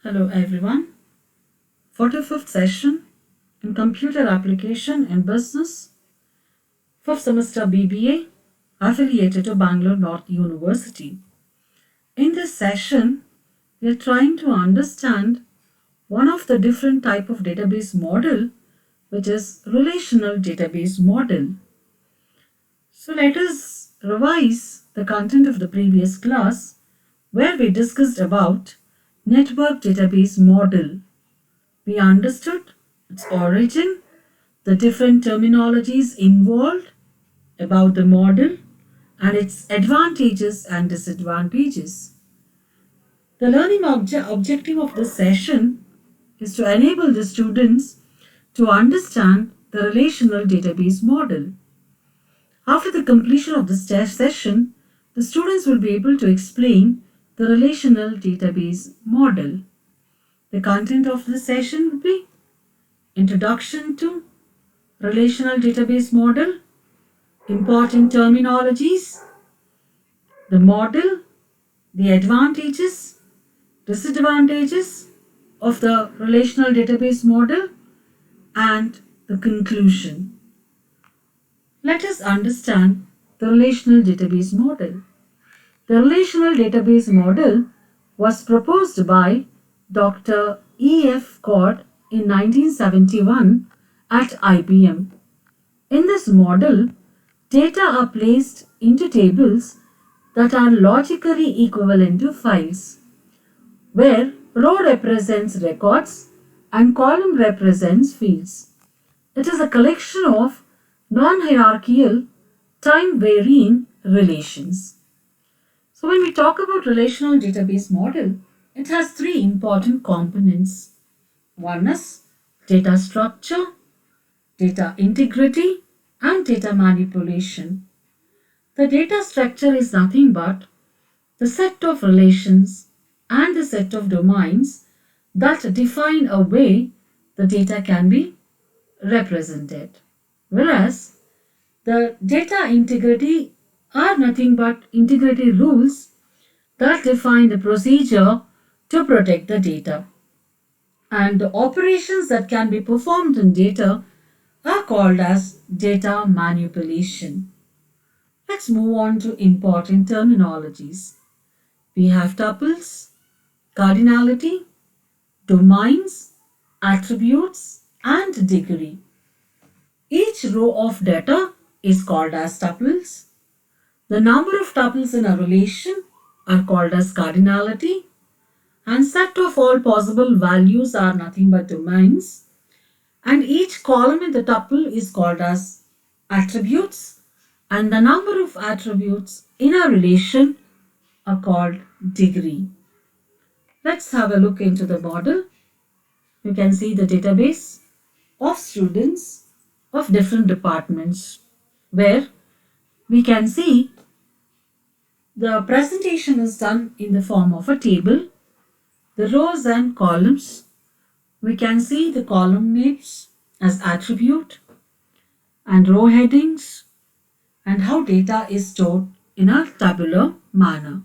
Hello everyone. 45th session in Computer Application and Business, 5th semester BBA, affiliated to Bangalore North University. In this session, we are trying to understand one of the different type of database model, which is relational database model. So let us revise the content of the previous class where we discussed about network database model. We understood its origin, the different terminologies involved about the model, and its advantages and disadvantages. The learning objective of this session is to enable the students to understand the relational database model. After the completion of this session, the students will be able to explain the relational database model. The content of this session will be Introduction to Relational Database Model, important terminologies, the model, the advantages, disadvantages of the relational database model, and the conclusion. Let us understand the relational database model. The relational database model was proposed by Dr. E.F. Codd in 1971 at IBM. In this model, data are placed into tables that are logically equivalent to files, where row represents records and column represents fields. It is a collection of non-hierarchical, time-varying relations. So when we talk about relational database model, it has three important components. One is data structure, data integrity, and data manipulation. The data structure is nothing but the set of relations and the set of domains that define a way the data can be represented. Whereas the data integrity are nothing but integrity rules that define the procedure to protect the data. And the operations that can be performed in data are called as data manipulation. Let's move on to important terminologies. We have tuples, cardinality, domains, attributes, and degree. Each row of data is called as tuples. The number of tuples in a relation are called as cardinality, and set of all possible values are nothing but domains, and each column in the tuple is called as attributes, and the number of attributes in a relation are called degree. Let's have a look into the model. You can see the database of students of different departments, where we can see the presentation is done in the form of a table. The rows and columns, we can see the column names as attribute and row headings and how data is stored in a tabular manner.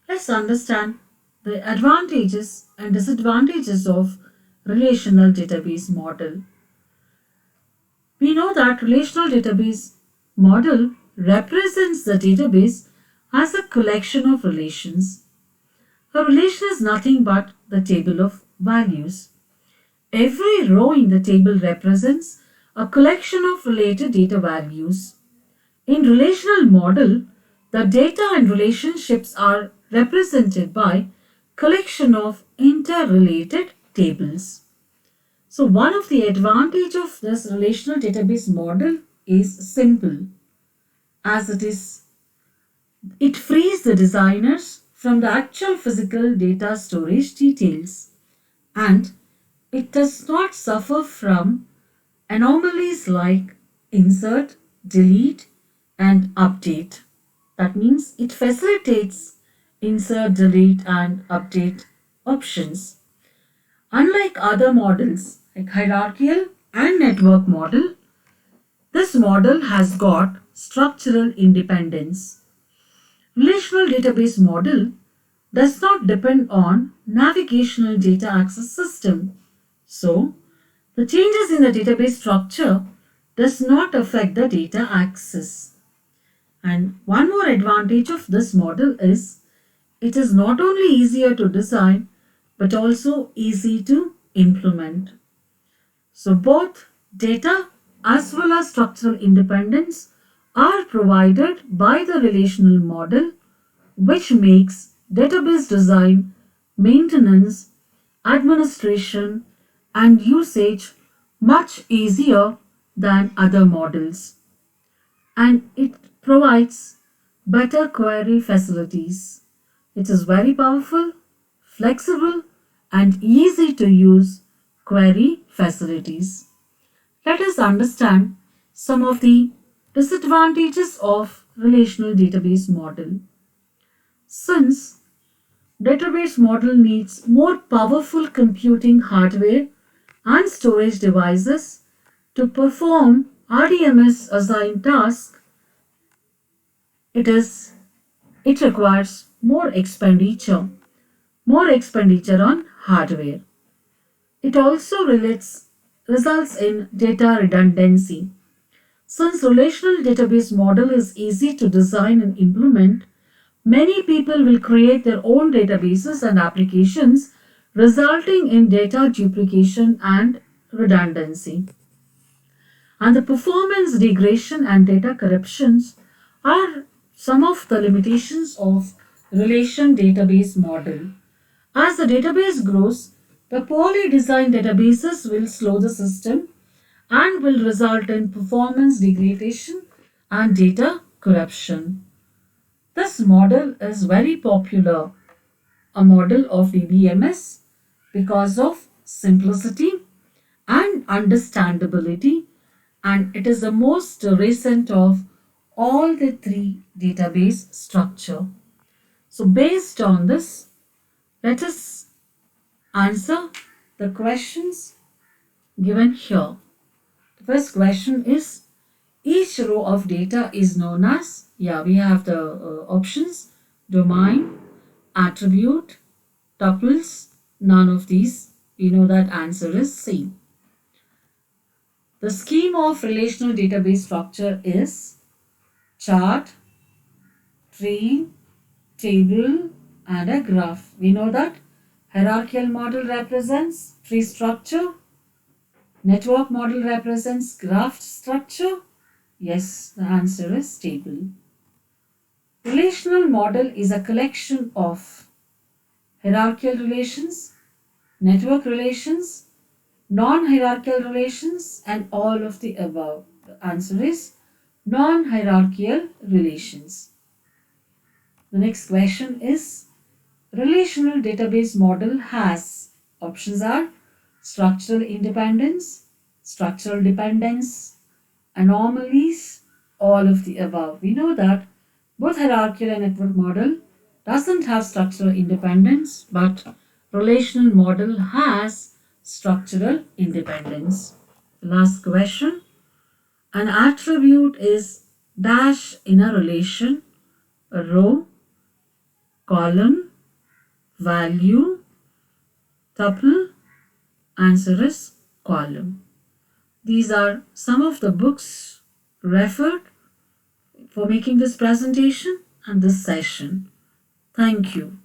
Let's understand the advantages and disadvantages of relational database model. We know that relational database model represents the database as a collection of relations. A relation is nothing but the table of values. Every row in the table represents a collection of related data values. In relational model, the data and relationships are represented by collection of interrelated tables. So one of the advantage of this relational database model is simple, as it frees the designers from the actual physical data storage details, and it does not suffer from anomalies like insert, delete, and update. That means it facilitates insert, delete, and update options. Unlike other models like hierarchical and network model, this model has got structural independence. Relational database model, does not depend on navigational data access system. So, the changes in the database structure does not affect the data access. And one more advantage of this model is it is not only easier to design but also easy to implement. So both data as well as structural independence are provided by the relational model, which makes database design, maintenance, administration and usage much easier than other models, and it provides better query facilities. It is very powerful, flexible, and easy to use query facilities. Let us understand some of the disadvantages of relational database model. Since database model needs more powerful computing hardware and storage devices to perform RDMS assigned tasks, it is it requires more expenditure on hardware. It also results in data redundancy. Since relational database model is easy to design and implement, many people will create their own databases and applications, resulting in data duplication and redundancy. And the performance degradation and data corruptions are some of the limitations of relation database model. As the database grows, the poorly designed databases will slow the system and will result in performance degradation and data corruption. This model is very popular, a model of DBMS, because of simplicity and understandability, and it is the most recent of all the three database structure. So based on this, let us answer the questions given here. The first question is, each row of data is known as, we have the options: domain, attribute, tuples, none of these. We know that answer is C. The scheme of relational database structure is chart, tree, table, and a graph. We know that hierarchical model represents tree structure, network model represents graph structure. Yes, the answer is table. Relational model is a collection of hierarchical relations, network relations, non-hierarchical relations, and all of the above. The answer is non-hierarchical relations. The next question is, relational database model has, options are structural independence, structural dependence, anomalies, all of the above. We know that both hierarchical and network model doesn't have structural independence, but relational model has structural independence. Last question. An attribute is dash in a relation, a row, column, value, tuple. Answer is column. These are some of the books referred for making this presentation and this session. Thank you.